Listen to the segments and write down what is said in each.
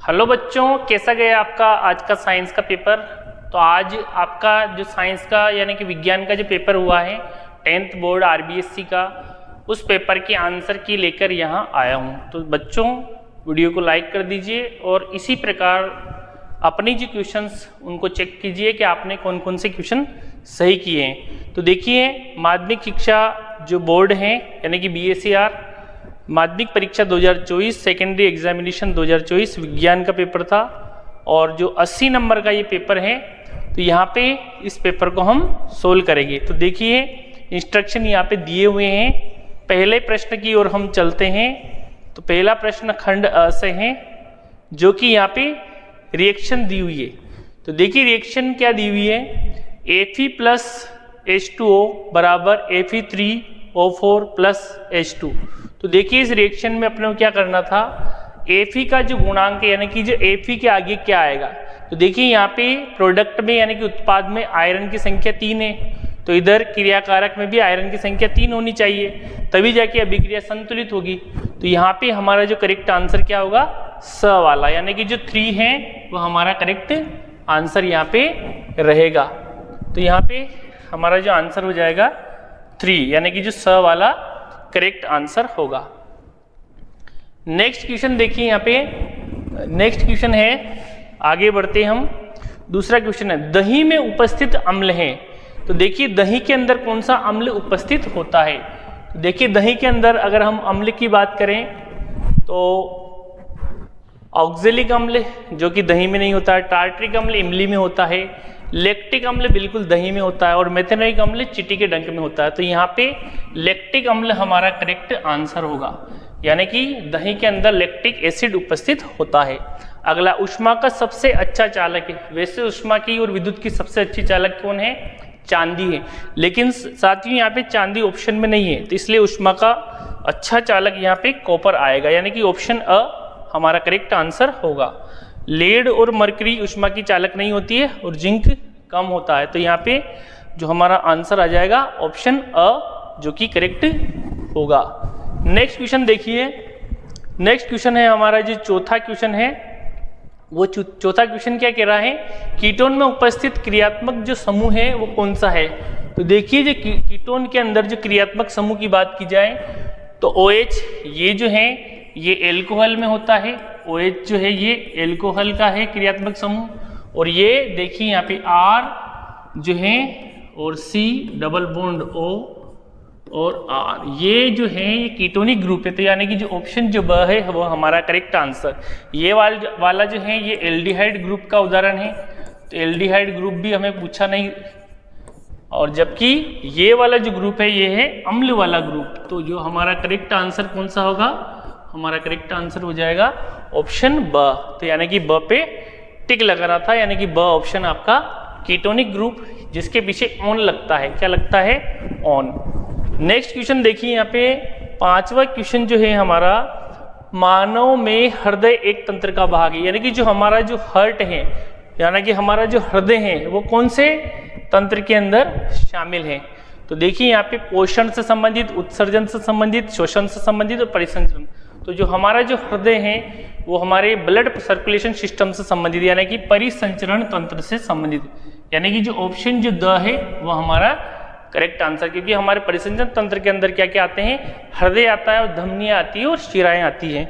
Hello बच्चों, कैसा गया आपका आज का साइंस का पेपर। तो आज आपका जो साइंस का यानी कि विज्ञान का जो पेपर हुआ है 10th बोर्ड आरबीएससी का, उस पेपर के आंसर की लेकर यहाँ आया हूँ। तो बच्चों वीडियो को लाइक कर दीजिए और इसी प्रकार अपनी जो क्वेश्चंस उनको चेक कीजिए कि आपने कौन कौन से क्वेश्चन सही किए हैं। तो देखिए, माध्यमिक शिक्षा जो बोर्ड है यानी कि BSER माध्यमिक परीक्षा 2024 सेकेंडरी एग्जामिनेशन 2024 विज्ञान का पेपर था और जो 80 नंबर का ये पेपर है, तो यहाँ पे इस पेपर को हम सोल्व करेंगे। तो देखिए इंस्ट्रक्शन यहाँ पे दिए हुए हैं। पहले प्रश्न की ओर हम चलते हैं। तो पहला प्रश्न खंड अ से है, जो कि यहाँ पे रिएक्शन दी हुई है। तो देखिए रिएक्शन क्या दी हुई है, Fe प्लस H2O बराबर Fe3O4 प्लस H2। तो देखिए इस रिएक्शन में अपने को क्या करना था, Fe का जो गुणांक है यानी कि जो Fe के आगे क्या आएगा। तो देखिए यहाँ पे प्रोडक्ट में यानी कि उत्पाद में आयरन की संख्या 3 है, तो इधर क्रियाकारक में भी आयरन की संख्या 3 होनी चाहिए, तभी जाके अभिक्रिया संतुलित होगी। तो यहाँ पे हमारा जो करेक्ट आंसर क्या होगा, स वाला, यानी कि जो 3 है वो हमारा करेक्ट आंसर यहाँ पे रहेगा। तो यहाँ पे हमारा जो आंसर हो जाएगा 3, यानी कि जो स वाला करेक्ट आंसर होगा। नेक्स्ट क्वेश्चन देखिए, यहाँ पे नेक्स्ट क्वेश्चन है, आगे बढ़ते हम। दूसरा क्वेश्चन है, दही में उपस्थित अम्ल है। तो देखिए दही के अंदर कौन सा अम्ल उपस्थित होता है। तो देखिए दही के अंदर अगर हम अम्ल की बात करें तो ऑक्जेलिक अम्ल जो कि दही में नहीं होता है, टार्ट्रिक अम्ल इमली में होता है, लैक्टिक अम्ल बिल्कुल दही में होता है और मेथेनोइक अम्ल चींटी के डंक में होता है। तो यहाँ पे लैक्टिक अम्ल हमारा करेक्ट आंसर होगा, यानी कि दही के अंदर लैक्टिक एसिड उपस्थित होता है। अगला, ऊष्मा का सबसे अच्छा चालक है। वैसे ऊष्मा की और विद्युत की सबसे अच्छी चालक कौन है, चांदी है, लेकिन साथियों यहाँ पे चांदी ऑप्शन में नहीं है, तो इसलिए ऊष्मा का अच्छा चालक यहाँ पे कॉपर आएगा, यानी कि ऑप्शन अ हमारा करेक्ट आंसर होगा। लेड और मरकरी ऊष्मा की चालक नहीं होती है और जिंक कम होता है, तो यहाँ पे जो हमारा आंसर आ जाएगा ऑप्शन अ, जो कि करेक्ट होगा। नेक्स्ट क्वेश्चन देखिए, नेक्स्ट क्वेश्चन है हमारा जो चौथा क्वेश्चन है, वो चौथा क्वेश्चन क्या कह रहा है, कीटोन में उपस्थित क्रियात्मक जो समूह है वो कौन सा है। तो देखिए जो कीटोन के अंदर जो क्रियात्मक समूह की बात की जाए तो OH ये जो है ये एल्कोहल में होता है, OH जो है ये एल्कोहल का है क्रियात्मक समूह, और ये देखिए यहाँ पे R जो है और C डबल बॉन्ड O और R ये जो है ये कीटोनिक ग्रुप है। तो यानी कि जो ऑप्शन जो ब है वो हमारा करेक्ट आंसर। ये वाला जो है ये एल्डिहाइड ग्रुप का उदाहरण है, तो एल्डिहाइड ग्रुप भी हमें पूछा नहीं, और जबकि ये वाला जो ग्रुप है ये है अम्ल वाला ग्रुप। तो जो हमारा करेक्ट आंसर कौन सा होगा, हमारा करेक्ट आंसर हो जाएगा ऑप्शन ब। तो यानी कि ब पे टिक लगाना था, यानी कि ब ऑप्शन आपका कीटोनिक ग्रुप जिसके पीछे ऑन लगता है, क्या लगता है, ऑन। नेक्स्ट क्वेश्चन देखिए, यहाँ पे पांचवा क्वेश्चन जो है हमारा, मानव में हृदय एक तंत्र का भाग है, यानी कि जो हमारा जो हार्ट है यानी कि हमारा जो हृदय है वो कौन से तंत्र के अंदर शामिल है। तो देखिए यहाँ पे पोषण से संबंधित, उत्सर्जन से संबंधित, शोषण से संबंधित और परिसंचरण। तो जो हमारा जो हृदय है वो हमारे ब्लड सर्कुलेशन सिस्टम से संबंधित, यानी कि परिसंचरण तंत्र से संबंधित, यानी कि जो ऑप्शन जो द है वो हमारा करेक्ट आंसर, क्योंकि हमारे परिसंचरण तंत्र के अंदर क्या क्या आते हैं, हृदय आता है और धमनियां आती है और शिराएं आती हैं।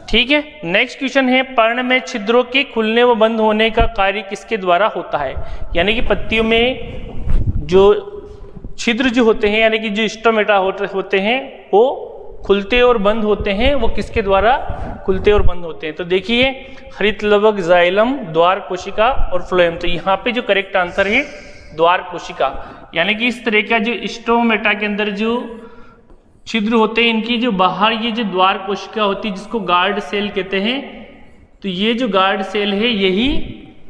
ठीक है। नेक्स्ट क्वेश्चन है, पर्ण में छिद्रों के खुलने व बंद होने का कार्य किसके द्वारा होता है। यानी कि पत्तियों में जो छिद्र जो होते हैं यानी कि जो स्टोमेटा होते हैं वो खुलते और बंद होते हैं, वो किसके द्वारा खुलते और बंद होते हैं। तो देखिए हरित लवक, जाइलम, द्वार कोशिका और फ्लोएम। तो यहाँ पे जो करेक्ट आंसर है द्वार कोशिका, यानी कि इस तरह का जो स्टोमेटा के अंदर जो छिद्र होते हैं, इनकी जो बाहर ये जो द्वार कोशिका होती है जिसको गार्ड सेल कहते हैं, तो ये जो गार्ड सेल है यही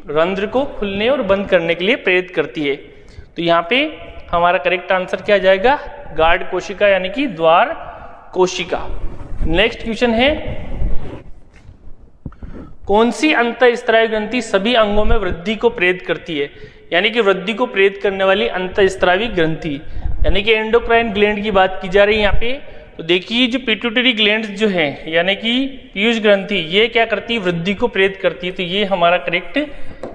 रंध्र को खुलने और बंद करने के लिए प्रेरित करती है। तो यहाँ पे हमारा करेक्ट आंसर क्या आ जाएगा, गार्ड कोशिका, यानी कि द्वार कोशिका। नेक्स्ट क्वेश्चन है, कौन सी अंतःस्त्रावी ग्रंथि सभी अंगों में वृद्धि को प्रेरित करती है। यानी कि वृद्धि को प्रेरित करने वाली अंतःस्त्रावी ग्रंथि, यानी कि एंडोक्राइन ग्लैंड की बात की जा रही है यहाँ पे। तो देखिए जो पिट्यूटरी ग्लैंड्स जो है यानी कि पीयूष ग्रंथि, ये क्या करती है, वृद्धि को प्रेरित करती है। तो ये हमारा करेक्ट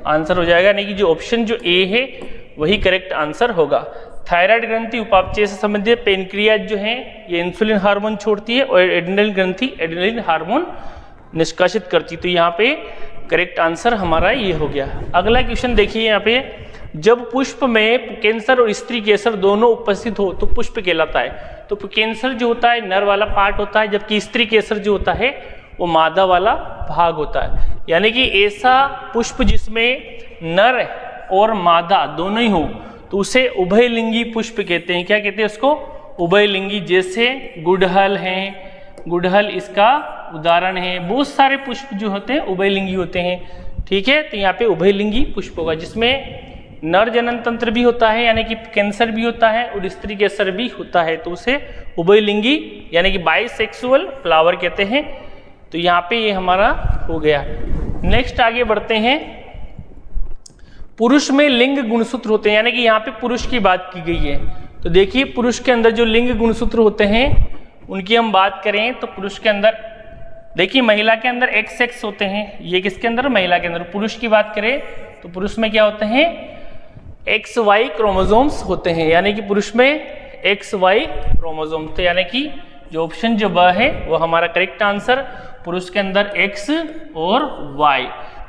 आंसर हो जाएगा, यानी कि जो ऑप्शन जो ए है वही करेक्ट आंसर होगा। थायराइड ग्रंथि उपापचय से संबंधित, पेनक्रियाज जो है ये इंसुलिन हार्मोन छोड़ती है और एड्रिनल ग्रंथि एड्रिनल हार्मोन निष्कासित करती है। तो यहाँ पे करेक्ट आंसर हमारा ये हो गया। अगला क्वेश्चन देखिए यहाँ पे, जब पुष्प में कैंसर और स्त्री केसर दोनों उपस्थित हो तो पुष्प कहलाता है। तो कैंसर जो होता है नर वाला पार्ट होता है, जबकि स्त्री केसर जो होता है वो मादा वाला भाग होता है। यानी कि ऐसा पुष्प जिसमें नर और मादा दोनों ही हो तो उसे उभयलिंगी पुष्प कहते हैं। क्या कहते हैं उसको, उभयलिंगी। जैसे गुड़हल है, गुड़हल इसका उदाहरण है। बहुत सारे पुष्प जो होते हैं उभयलिंगी होते हैं, ठीक है। तो यहाँ पे उभयलिंगी पुष्प होगा जिसमें नर जनन तंत्र भी होता है यानी कि कैंसर भी होता है और स्त्री केसर भी होता है, तो उसे उभयलिंगी यानी कि बाइसेक्सुअल फ्लावर कहते हैं। तो यहाँ पे ये हमारा हो गया। नेक्स्ट आगे बढ़ते हैं, पुरुष में लिंग गुणसूत्र होते हैं, यानी कि यहाँ पे पुरुष की बात की गई है। तो देखिए पुरुष के अंदर जो लिंग गुणसूत्र होते हैं उनकी हम बात करें तो पुरुष के अंदर देखिए, महिला के अंदर XX होते हैं, ये किसके अंदर, महिला के अंदर। पुरुष की बात करें तो पुरुष में क्या होते हैं, XY क्रोमोसोम्स होते हैं, यानी कि पुरुष में XY क्रोमोसोम। तो यानी कि जो ऑप्शन जो ब है वो हमारा करेक्ट आंसर, पुरुष के अंदर X और Y,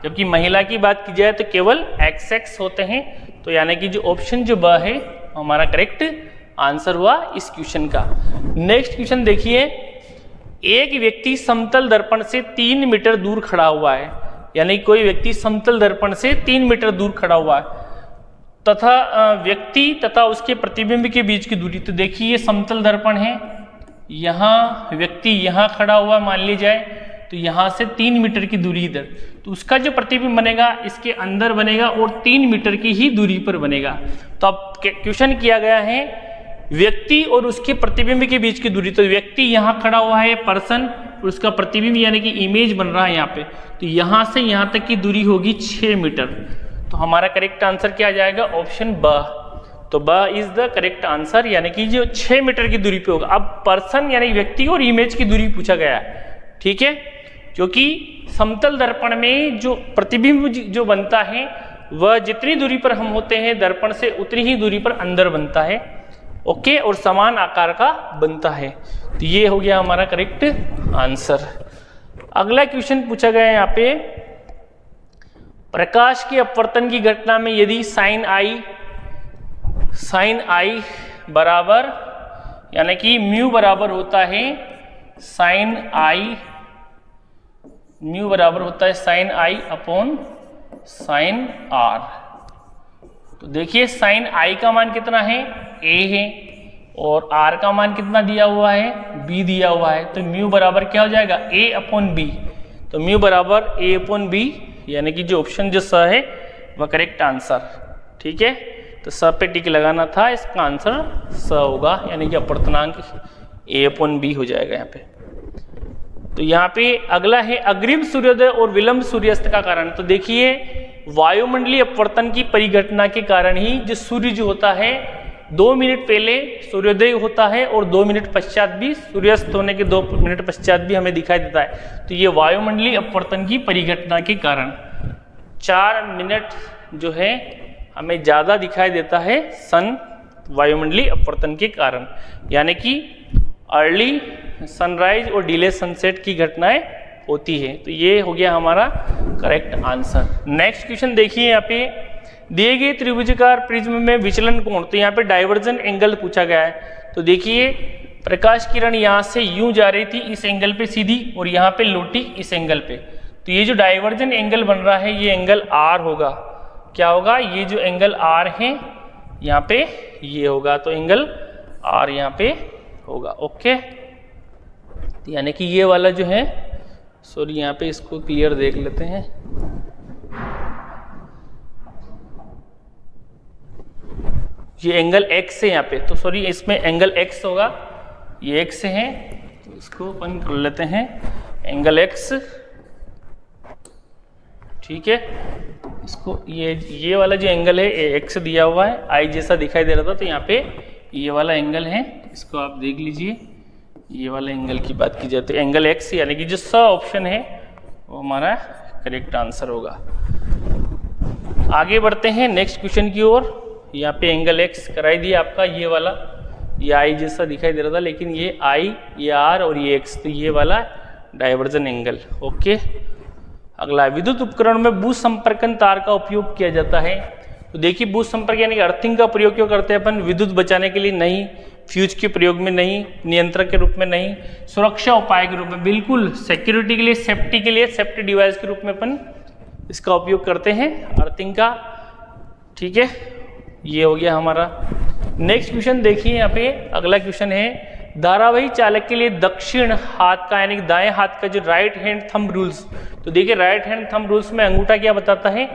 जबकि महिला की बात की जाए तो केवल XX होते हैं। तो यानी कि जो ऑप्शन जो ब है हमारा करेक्ट आंसर हुआ इस क्वेश्चन का। नेक्स्ट क्वेश्चन देखिए, एक व्यक्ति समतल दर्पण से 3 मीटर दूर खड़ा हुआ है, यानी कोई व्यक्ति समतल दर्पण से 3 मीटर दूर खड़ा हुआ है तथा व्यक्ति तथा उसके प्रतिबिंब के बीच की दूरी। तो देखिए ये समतल दर्पण है, यहाँ व्यक्ति यहाँ खड़ा हुआ मान ली जाए, तो यहाँ से 3 मीटर की दूरी इधर, तो उसका जो प्रतिबिंब बनेगा इसके अंदर बनेगा और 3 मीटर की ही दूरी पर बनेगा। तो अब क्वेश्चन किया गया है व्यक्ति और उसके प्रतिबिंब के बीच की दूरी। तो व्यक्ति यहाँ खड़ा हुआ है पर्सन, और उसका प्रतिबिंब यानी कि इमेज बन रहा है यहाँ पे, तो यहाँ से यहाँ तक की दूरी होगी 6 मीटर। तो हमारा करेक्ट आंसर क्या आ जाएगा, ऑप्शन ब। तो ब इज द करेक्ट आंसर, यानी कि जो 6 मीटर की दूरी पे होगा। अब पर्सन यानी व्यक्ति और इमेज की दूरी पूछा गया है, ठीक है, क्योंकि समतल दर्पण में जो प्रतिबिंब जो बनता है वह जितनी दूरी पर हम होते हैं दर्पण से उतनी ही दूरी पर अंदर बनता है, ओके, और समान आकार का बनता है। तो ये हो गया हमारा करेक्ट आंसर। अगला क्वेश्चन पूछा गया है यहाँ पे, प्रकाश के अपवर्तन की घटना में यदि साइन आई बराबर यानी कि म्यू बराबर होता है साइन आई, म्यू बराबर होता है sine i upon sine r. तो देखिए साइन आई का मान कितना है, ए है, और आर का मान कितना दिया हुआ है, बी दिया हुआ है। तो म्यू बराबर क्या हो जाएगा, ए अपॉन बी। तो म्यू बराबर ए अपॉन बी, यानी कि जो ऑप्शन जो स है वह करेक्ट आंसर, ठीक है। तो स पे टिक लगाना था, इसका आंसर स होगा, यानी कि अपवर्तनांक ए अपॉन बी हो जाएगा यहाँ पे। तो यहाँ पे अगला है अग्रिम सूर्योदय और विलंब सूर्यास्त का कारण। तो देखिए वायुमंडलीय अपवर्तन की परिघटना के कारण ही जो सूर्य जो होता है 2 मिनट पहले सूर्योदय होता है और 2 मिनट पश्चात भी सूर्यास्त होने के 2 मिनट पश्चात भी हमें दिखाई देता है। तो ये वायुमंडलीय अपवर्तन की परिघटना के कारण 4 मिनट जो है हमें ज़्यादा दिखाई देता है सन वायुमंडलीय अपवर्तन के कारण, यानी कि अर्ली सनराइज और डिले सनसेट की घटनाएं होती है। तो ये हो गया हमारा करेक्ट आंसर। नेक्स्ट क्वेश्चन देखिए, यहाँ पे दिए गए त्रिभुजाकार प्रिज्म में विचलन कोण। तो यहाँ पे डाइवर्जन एंगल पूछा गया है। तो देखिए प्रकाश किरण यहाँ से यूं जा रही थी इस एंगल पे सीधी, और यहाँ पे लौटी इस एंगल पे। तो ये जो डाइवर्जन एंगल बन रहा है ये एंगल आर होगा। क्या होगा, ये जो एंगल आर है यहाँ पे ये होगा, तो एंगल आर यहाँ पे होगा, ओके। यानी कि ये वाला जो है, सॉरी यहाँ पे इसको क्लियर देख लेते हैं। ये एंगल x है यहाँ पे, तो सॉरी इसमें एंगल x होगा, ये x है, तो इसको अपन कर लेते हैं एंगल x, ठीक है। इसको ये वाला जो एंगल है ये x दिया हुआ है, I जैसा दिखाई दे रहा था, तो यहाँ पे ये वाला एंगल है, इसको आप देख लीजिए, ये वाले एंगल की बात की जाए तो एंगल एक्स, यानी कि जो स ऑप्शन है वो हमारा करेक्ट आंसर होगा। आगे बढ़ते हैं नेक्स्ट क्वेश्चन की ओर। यहाँ पे एंगल एक्स कराई दिया आपका, ये वाला, ये आई जैसा दिखाई दे रहा था, लेकिन ये आई, ये आर और ये एक्स, तो ये वाला डाइवर्जन एंगल। ओके, अगला, विद्युत उपकरण में बूस्ट संपर्कन तार का उपयोग किया जाता है। तो देखिए, बूस्ट संपर्क यानी कि अर्थिंग का प्रयोग क्यों करते हैं अपन? विद्युत बचाने के लिए नहीं, फ्यूज के प्रयोग में नहीं, नियंत्रक के रूप में नहीं, सुरक्षा उपाय के रूप में, बिल्कुल सिक्योरिटी के लिए, सेफ्टी डिवाइस के रूप में अपन इसका उपयोग करते हैं, अर्थिंग का। ठीक है, ये हो गया हमारा। नेक्स्ट क्वेश्चन देखिए, यहाँ पे अगला क्वेश्चन है, धारावाही चालक के लिए दक्षिण हाथ का यानी कि दाएं हाथ का जो राइट हैंड थंब रूल्स। तो देखिए, राइट हैंड थंब रूल्स में अंगूठा क्या बताता है?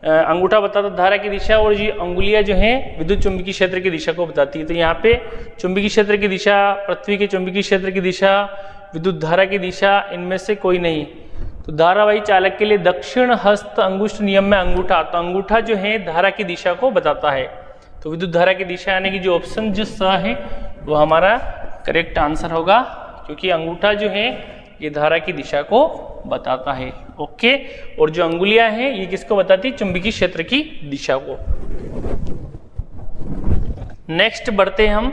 अंगूठा बताता धारा की दिशा, और ये अंगुलियां जो हैं विद्युत चुंबकीय क्षेत्र की दिशा को बताती है। तो यहाँ पे चुंबकीय क्षेत्र की दिशा, पृथ्वी के चुंबकीय क्षेत्र की दिशा, विद्युत धारा की दिशा, इनमें से कोई नहीं। तो धारावाही चालक के लिए दक्षिण हस्त अंगुष्ठ नियम में अंगूठा, तो अंगूठा जो है धारा की दिशा को बताता है। तो विद्युत धारा की दिशा यानी कि जो ऑप्शन जो स है वो हमारा करेक्ट आंसर होगा, क्योंकि अंगूठा जो है ये धारा की दिशा को बताता है। ओके, और जो अंगुलियां हैं ये किसको बताती है? चुंबकीय क्षेत्र की दिशा को। नेक्स्ट बढ़ते हैं हम।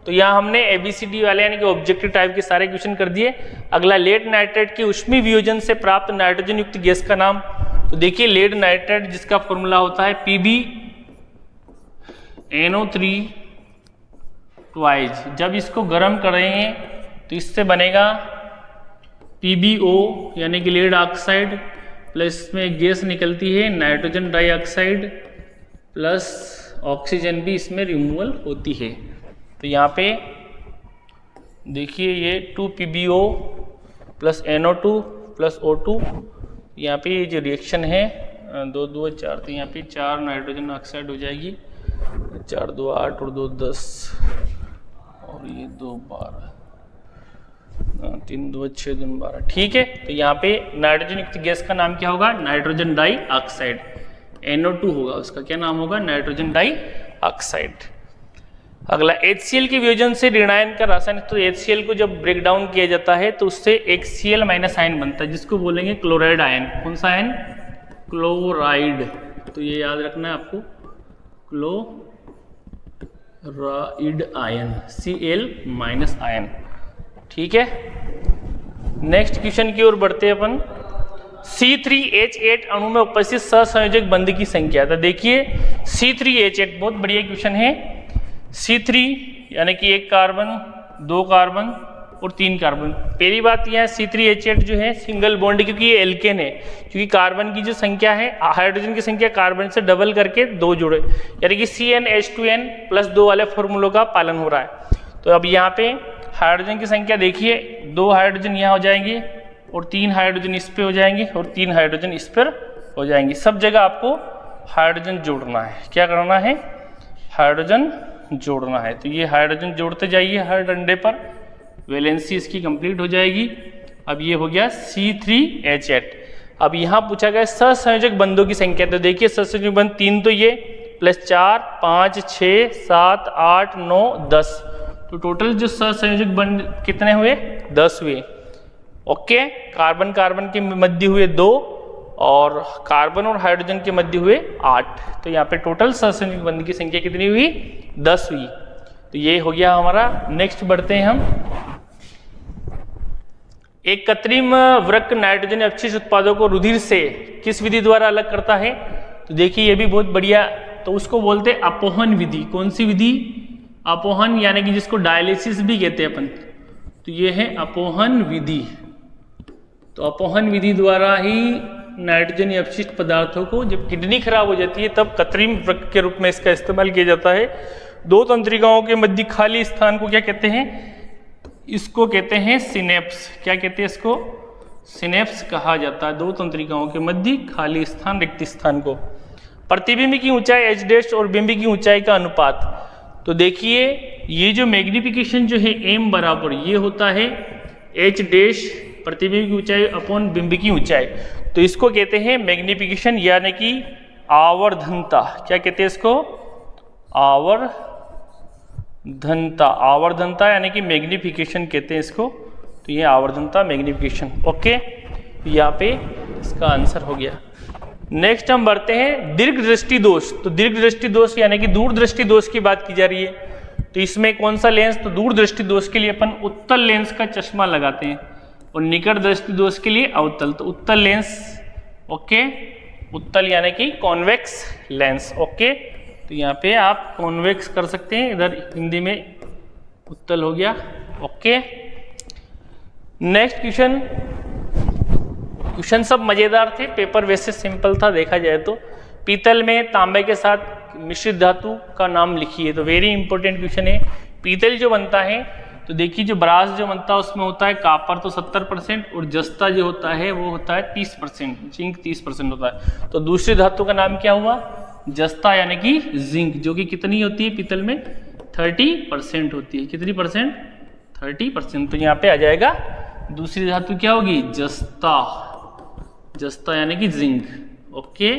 तो यहाँ हमने ABCD वाले यानी कि ऑब्जेक्टिव टाइप के सारे क्वेश्चन कर दिए। अगला, लेड नाइट्रेट के ऊष्मीय वियोजन से प्राप्त नाइट्रोजन युक्त गैस का नाम। तो देखिए, लेड नाइट्रेट जिसका फॉर्मूला होता है PbNO3 ट्वाइज। जब इसको गर्म करेंगे तो इससे बनेगा PbO यानी कि लेड ऑक्साइड, प्लस में गैस निकलती है नाइट्रोजन डाइऑक्साइड, प्लस ऑक्सीजन भी इसमें रिमूवल होती है। तो यहाँ पे देखिए, ये 2PbO plus NO2 plus O2, यहाँ पे ये जो रिएक्शन है 2 2 4, तो यहाँ पे 4 नाइट्रोजन ऑक्साइड हो जाएगी, 4 2 8 और 2 10 और ये 2 12, 3 2 6 2 12। ठीक है, तो यहाँ पे नाइट्रोजन युक्त गैस का नाम क्या होगा? Nitrogen die oxide. NO2 होगा, उसका क्या नाम होगा? Nitrogen dioxide. अगला, HCl के वियोजन से ऋणायन का रासायनिक। तो HCl को जब ब्रेक डाउन किया जाता है तो उससे एक Cl माइनस आयन बनता है, जिसको बोलेंगे क्लोराइड आयन। कौन सा आयन? क्लोराइड। तो ये याद रखना है आपको, chloride ion, Cl minus ion. ठीक है, नेक्स्ट क्वेश्चन की ओर बढ़ते हैं अपन। C3H8 अणु में उपस्थित सहसंयोजक बंध की संख्या। तो देखिए, C3H8 बहुत बढ़िया क्वेश्चन है। C3 यानी कि 1 कार्बन, 2 कार्बन और 3 कार्बन। पहली बात यह है, C3H8 जो है सिंगल बॉन्ड, क्योंकि ये एल्केन है, क्योंकि कार्बन की जो संख्या है, हाइड्रोजन की संख्या कार्बन से डबल करके 2 जोड़े, यानी कि CnH2n प्लस 2 वाले फॉर्मूलों का पालन हो रहा है। तो अब यहाँ पे हाइड्रोजन की संख्या देखिए, 2 हाइड्रोजन यहाँ हो जाएंगे और 3 हाइड्रोजन इस पे हो जाएंगे और 3 हाइड्रोजन इस पर हो जाएंगे। सब जगह आपको हाइड्रोजन जोड़ना है। क्या करना है? हाइड्रोजन जोड़ना है। तो ये हाइड्रोजन जोड़ते जाइए हर डंडे पर, वैलेंसी इसकी कंप्लीट हो जाएगी। अब ये हो गया C3H8। अब यहाँ पूछा गया सहसंयोजक बंधों की संख्या। तो देखिए, सहसंयोजक बंध 3 तो ये, प्लस 4 5 6 7 8 9 10, तो टोटल जो सहसंयोजक बंध कितने हुए? 10 हुए। ओके, कार्बन कार्बन के मध्य हुए 2 और कार्बन और हाइड्रोजन के मध्य हुए 8। तो यहाँ पे टोटल सहसंयोजक बंध की संख्या कितनी हुई? 10 हुई। तो ये हो गया हमारा। नेक्स्ट बढ़ते हैं हम। एक कृत्रिम वृक्क नाइट्रोजन अपशिष्ट उत्पादों को रुधिर से किस विधि द्वारा अलग करता है? तो देखिए, ये भी बहुत बढ़िया। तो उसको बोलते हैं अपोहन विधि। कौन सी विधि? अपोहन, यानी कि जिसको डायलिसिस भी कहते हैं अपन। तो ये है अपोहन विधि। तो अपोहन विधि द्वारा ही नाइट्रोजन अपशिष्ट पदार्थों को, जब किडनी खराब हो जाती है तब कृत्रिम वृक्क के रूप में इसका इस्तेमाल किया जाता है। 2 तंत्रिकाओं के मध्य खाली स्थान को क्या कहते हैं? इसको कहते हैं सिनेप्स। क्या कहते हैं इसको? सिनेप्स कहा जाता है। 2 तंत्रिकाओं के मध्य खाली स्थान, रिक्त स्थान को। प्रतिबिंब की ऊंचाई H' और बिंब की ऊंचाई का अनुपात। तो देखिए, ये जो मैग्निफिकेशन जो है m बराबर, ये होता है H' प्रतिबिंब की ऊंचाई अपॉन बिंब की ऊंचाई। तो इसको कहते हैं मैग्निफिकेशन, यानी कि आवर्धनता। क्या कहते हैं इसको? आवर्धनता। धनता, आवर्धनता यानी कि मैग्निफिकेशन कहते हैं इसको, तो ये आवर्धनता मैग्निफिकेशन। ओके, यहाँ पे इसका आंसर हो गया। नेक्स्ट हम बढ़ते हैं दीर्घ दृष्टि दोष। तो दीर्घ दृष्टि दोष यानी कि दूरदृष्टि दोष की बात की जा रही है। तो इसमें कौन सा लेंस, तो दूरदृष्टि दोष के लिए अपन उत्तल लेंस का चश्मा लगाते हैं और निकट दृष्टि दोष के लिए अवतल। तो उत्तल लेंस, ओके, उत्तल यानी कि कॉन्वेक्स लेंस। ओके, तो यहाँ पे आप कॉन्वेक्स कर सकते हैं, इधर हिंदी में उत्तल हो गया। ओके, नेक्स्ट क्वेश्चन सब मजेदार थे, पेपर वैसे सिंपल था देखा जाए तो। पीतल में तांबे के साथ मिश्रित धातु का नाम लिखिए। तो वेरी इंपॉर्टेंट क्वेश्चन है। पीतल जो बनता है, तो देखिए जो ब्रास जो बनता है उसमें होता है कॉपर तो 70% और जस्ता जो होता है वो होता है 30%, जिंक 30% होता है। तो दूसरी धातु का नाम क्या हुआ, जस्ता यानी कि जिंक, जो कि कितनी होती है पीतल में, 30% होती है। कितनी परसेंट, 30%। तो यहाँ पे आ जाएगा दूसरी धातु क्या होगी, जस्ता, जस्ता यानी कि जिंक। ओके,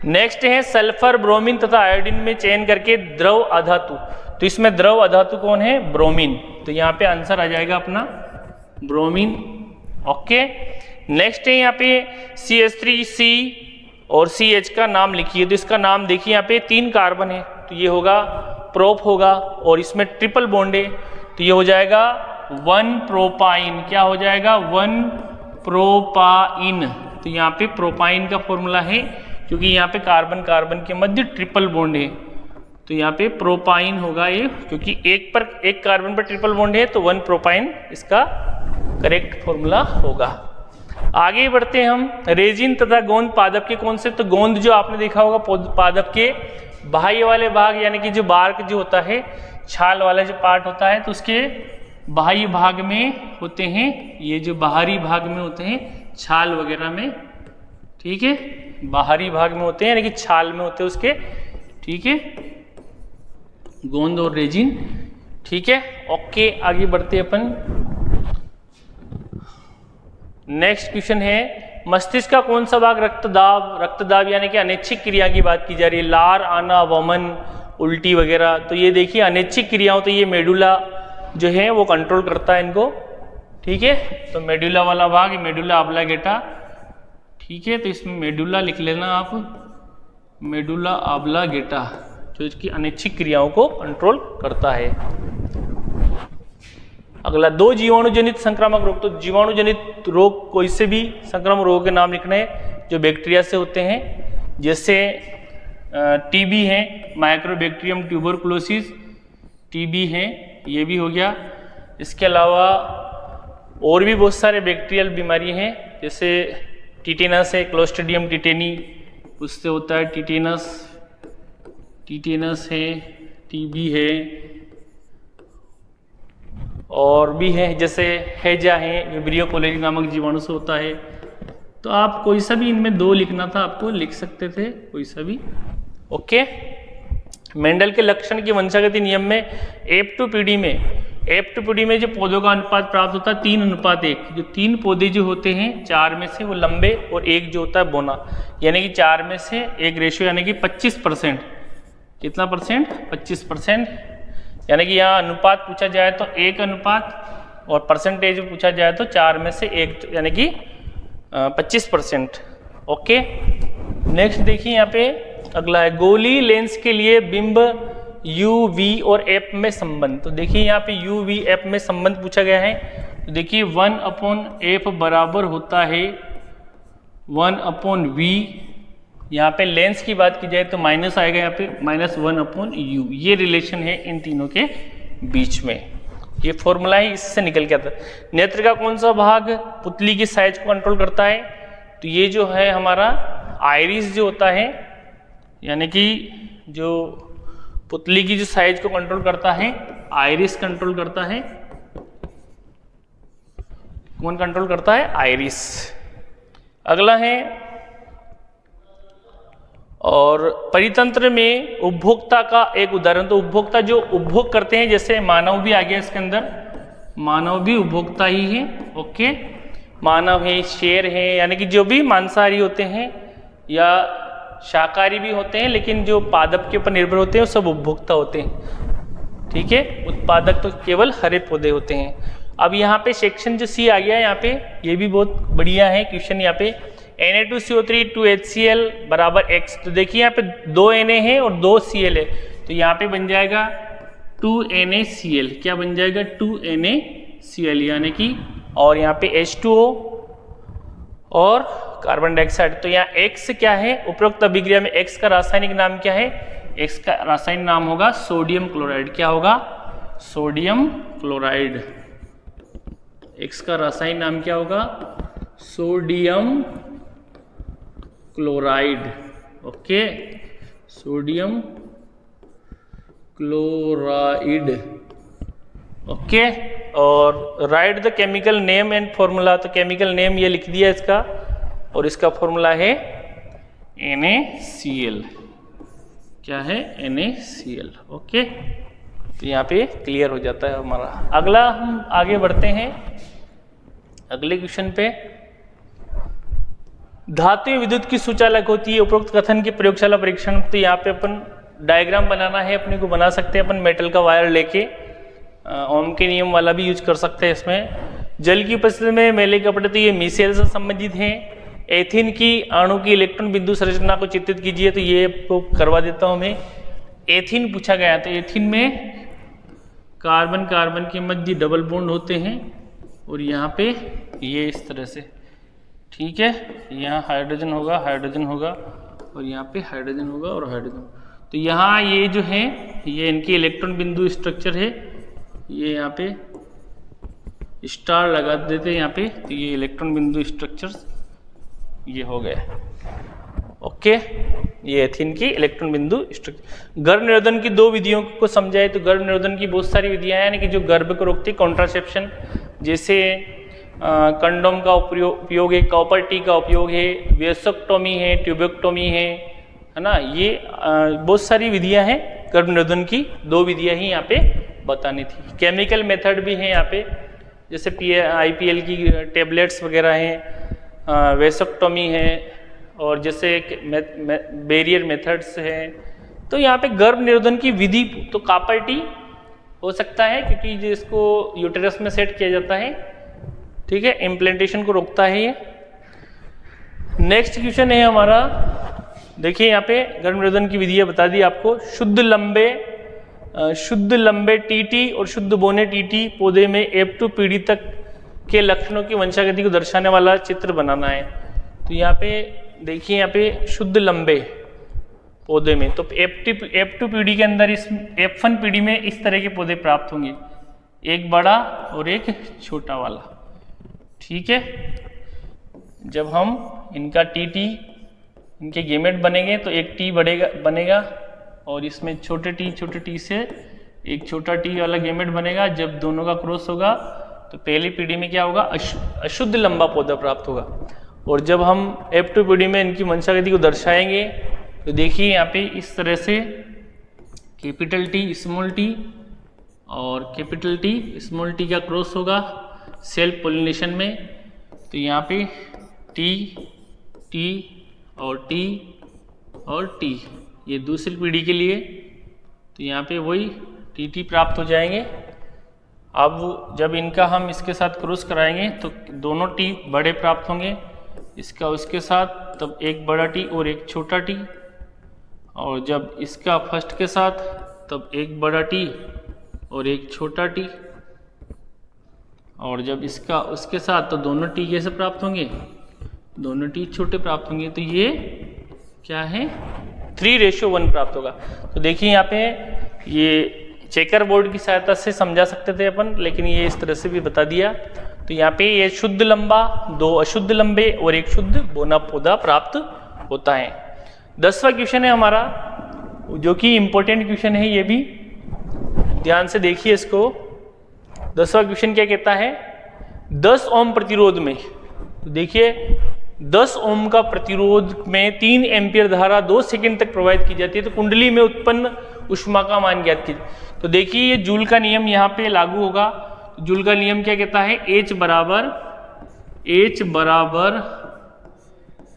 नेक्स्ट है सल्फर, ब्रोमीन तथा आयोडीन में चयन करके द्रव अधातु। तो इसमें द्रव अधातु कौन है, ब्रोमीन। तो यहाँ पे आंसर आ जाएगा अपना ब्रोमीन। ओके, नेक्स्ट है यहाँ पे CH3C और CH का नाम लिखिए। तो इसका नाम देखिए, यहाँ पे 3 कार्बन है, तो ये होगा प्रोप होगा, और इसमें ट्रिपल बॉन्ड है, तो ये हो जाएगा 1 प्रोपाइन। क्या हो जाएगा, 1 प्रोपाइन। तो यहाँ पे प्रोपाइन का फॉर्मूला है, क्योंकि यहाँ पे कार्बन कार्बन के मध्य ट्रिपल बॉन्ड है, तो यहाँ पे प्रोपाइन होगा ये, क्योंकि एक कार्बन पर ट्रिपल बॉन्ड है, तो 1 प्रोपाइन इसका करेक्ट फॉर्मूला होगा। आगे बढ़ते हैं हम, रेजिन तथा गोंद पादप के कौन से। तो गोंद जो आपने देखा होगा पादप के बाह्य वाले भाग यानी कि जो बार्क जो होता है, छाल वाला जो पार्ट होता है, तो उसके बाह्य भाग में होते हैं, ये जो बाहरी भाग में होते हैं छाल वगैरह में, ठीक है, बाहरी भाग में होते हैं यानी कि छाल में होते हैं उसके, ठीक है, गोंद और रेजिन। ठीक है, ओके, आगे बढ़ते हैं अपन। नेक्स्ट क्वेश्चन है, मस्तिष्क का कौन सा भाग रक्तदाब यानी कि अनैच्छिक क्रिया की बात की जा रही है, लार, आना, वमन, उल्टी वगैरह। तो ये देखिए अनैच्छिक क्रियाओं, तो ये मेडुला जो है वो कंट्रोल करता है इनको, ठीक है। तो मेडुला वाला भाग मेडुला ऑब्लांगेटा, ठीक है, तो इसमें मेडुला लिख लेना आप, मेडुला ऑब्लांगेटा, जो इसकी अनैच्छिक क्रियाओं को कंट्रोल करता है। अगला, 2 जीवाणुजनित संक्रामक रोग। तो जीवाणुजनित रोग कोई से भी संक्रामक रोग के नाम लिखने हैं जो बैक्टीरिया से होते हैं, जैसे टीबी है, माइक्रोबैक्टीरियम ट्यूबरकुलोसिस टीबी है, ये भी हो गया। इसके अलावा और भी बहुत सारे बैक्टीरियल बीमारी हैं, जैसे टिटेनस है, क्लोस्ट्रिडियम टिटेनी, उससे होता है टिटेनस है, टीबी है, और भी है जैसे हैजा है, विब्रियो कोलेरी नामक जीवाणु से होता है। तो आप कोई सा भी इनमें 2 लिखना था आपको, लिख सकते थे कोई सा भी। ओके, मेंडल के लक्षण की वंशागति नियम में F2PD में जो पौधों का अनुपात प्राप्त होता है 3:1। जो 3 पौधे जो होते हैं 4 में से वो लंबे और 1 जो होता है बोना, यानी कि 4 में से 1 रेशियो यानी कि 25%। कितना परसेंट, 25%। यानी कि यहाँ अनुपात पूछा जाए तो 1 अनुपात, और परसेंटेज पूछा जाए तो 4 में से 1 यानी कि 25%। ओके, नेक्स्ट देखिए यहाँ पे अगला है, गोली लेंस के लिए बिंब UV और F में संबंध। तो देखिए यहाँ पे UV F में संबंध पूछा गया है। तो देखिए 1/F बराबर होता है 1/V। यहाँ पे लेंस की बात की जाए तो माइनस आएगा, यहाँ पे -1/U। ये रिलेशन है इन तीनों के बीच में, ये फॉर्मूला ही इससे निकल के आता है। नेत्र का कौन सा भाग पुतली की साइज को कंट्रोल करता है। तो ये जो है हमारा आइरिस जो होता है, यानी कि जो पुतली की जो साइज को कंट्रोल करता है, आइरिस कंट्रोल करता है। कौन कंट्रोल करता है, आइरिस। अगला है, और परितंत्र में उपभोक्ता का एक उदाहरण। तो उपभोक्ता जो उपभोग करते हैं, जैसे मानव भी आ गया इसके अंदर, मानव भी उपभोक्ता ही है। ओके, मानव है, शेर है, यानी कि जो भी मांसाहारी होते हैं या शाकाहारी भी होते हैं, लेकिन जो पादप के ऊपर निर्भर होते हैं वो सब उपभोक्ता होते हैं। ठीक है, उत्पादक तो केवल हरे पौधे होते हैं। अब यहाँ पे सेक्शन जो सी आ गया है, यहाँ पे ये भी बहुत बढ़िया है क्वेश्चन। यहाँ पे Na2CO3 2HCl बराबर x, तो देखिए यहाँ पे 2 Na है और 2 Cl है, तो यहाँ पे बन जाएगा 2 NaCl। क्या बन जाएगा? 2 NaCl, यानी कि, और यहाँ पे H2O और कार्बन डाइऑक्साइड। तो यहाँ X क्या है? उपरोक्त अभिक्रिया में X का रासायनिक नाम क्या है? X का रासायनिक नाम होगा सोडियम क्लोराइड। क्या होगा? Sodium chloride. X का रासायनिक नाम क्या होगा? Sodium chloride. Okay, sodium chloride. Okay, और write the chemical name and formula. तो केमिकल नेम ये लिख दिया इसका, और इसका फॉर्मूला है NaCl। क्या है? NaCl। ओके, तो यहाँ पे क्लियर हो जाता है हमारा। अगला हम आगे बढ़ते हैं अगले क्वेश्चन पे। धातु विद्युत की सूचालक होती है, उपरोक्त कथन के प्रयोगशाला परीक्षण। तो यहाँ पे अपन डायग्राम बनाना है, अपने को बना सकते हैं अपन मेटल का वायर लेके, ओम के नियम वाला भी यूज कर सकते हैं इसमें। जल की उपस्थिति में मैले कपड़े, तो ये मीसेल से संबंधित हैं। एथीन की अणु की इलेक्ट्रॉन बिंदु संरचना को चित्रित कीजिए, तो ये आपको करवा देता हूं मैं। एथीन पूछा गया, तो एथीन में कार्बन कार्बन के मध्य डबल बॉन्ड होते हैं, और यहाँ पे ये इस तरह से, ठीक है, यहाँ हाइड्रोजन होगा, हाइड्रोजन होगा, और यहाँ पे हाइड्रोजन होगा और हाइड्रोजन। तो यहाँ ये जो है ये इनकी इलेक्ट्रॉन बिंदु स्ट्रक्चर है, ये यहाँ पे स्टार लगा देते हैं यहाँ पे, तो ये इलेक्ट्रॉन बिंदु स्ट्रक्चर ये हो गया। ओके, ये एथीन की इलेक्ट्रॉन बिंदु स्ट्रक्चर। गर्भ निरोधन की 2 विधियों को समझाए, तो गर्भ निरोधन की बहुत सारी विधियां हैं, यानी कि जो गर्भ को रोकती, कॉन्ट्रासेप्शन, जैसे कंडोम का उपयोग है, कॉपर टी का उपयोग है, वेसोक्टोमी है, ट्यूबेक्टोमी है ना, ये बहुत सारी विधियां हैं गर्भ निरोधन की। 2 विधियां ही यहाँ पे बतानी थी। केमिकल मेथड भी है यहाँ पे, जैसे IPL की टेबलेट्स वगैरह हैं, वेसोक्टोमी है, और जैसे बैरियर मेथड्स हैं। तो यहाँ पे गर्भ निरोधन की विधि तो कॉपर टी हो सकता है, क्योंकि जिसको यूटेरस में सेट किया जाता है, ठीक है, इम्प्लांटेशन को रोकता है ये। नेक्स्ट क्वेश्चन है हमारा, देखिए यहाँ पे गर्भ निरोधन की विधियां बता दी आपको। शुद्ध लंबे टीटी और शुद्ध बोने टीटी पौधे में F2 पीढ़ी तक के लक्षणों की वंशागति को दर्शाने वाला चित्र बनाना है। तो यहाँ पे देखिए, यहाँ पे शुद्ध लंबे पौधे में, तो F2 पीढ़ी के अंदर इस F1 पीढ़ी में इस तरह के पौधे प्राप्त होंगे, एक बड़ा और एक छोटा वाला। ठीक है, जब हम इनका टीटी, इनके गेमेट बनेंगे, तो एक टी बनेगा, और इसमें छोटे टी से एक छोटा टी वाला गेमेट बनेगा। जब दोनों का क्रॉस होगा तो पहली पीढ़ी में क्या होगा? अशुद्ध लंबा पौधा प्राप्त होगा। और जब हम F2 पीढ़ी में इनकी वंशागति को दर्शाएंगे, तो देखिए यहाँ पे इस तरह से कैपिटल टी स्मॉल टी और कैपिटल टी स्मॉल टी का क्रॉस होगा सेल्फ पॉलिनेशन में। तो यहाँ पे टी टी और टी और टी, ये दूसरी पीढ़ी के लिए, तो यहाँ पे वही टी प्राप्त हो जाएंगे। अब जब इनका हम इसके साथ क्रॉस कराएंगे तो दोनों टी बड़े प्राप्त होंगे, इसका उसके साथ, तब एक बड़ा टी और एक छोटा टी। और जब इसका फर्स्ट के साथ, तब एक बड़ा टी और एक छोटा टी। और जब इसका उसके साथ, तो दोनों टी कैसे प्राप्त होंगे? दोनों टी छोटे प्राप्त होंगे। तो ये क्या है? 3:1 प्राप्त होगा। तो देखिए यहाँ पे ये चेकर बोर्ड की सहायता से समझा सकते थे अपन, लेकिन ये इस तरह से भी बता दिया। तो यहाँ पे ये शुद्ध लंबा, 2 अशुद्ध लंबे और एक शुद्ध बोना पौधा प्राप्त होता है। 10वां क्वेश्चन है हमारा, जो कि इंपॉर्टेंट क्वेश्चन है, ये भी ध्यान से देखिए इसको। 10वां क्वेश्चन क्या कहता है? 10 ओम प्रतिरोध में, तो देखिए 10 ओम का प्रतिरोध में 3 एम्पियर धारा 2 सेकंड तक प्रवाहित की जाती है, तो कुंडली में उत्पन्न ऊष्मा का मान ज्ञात कीजिए। तो देखिए ये जूल का नियम यहाँ पे लागू होगा। जूल का नियम क्या कहता है? H बराबर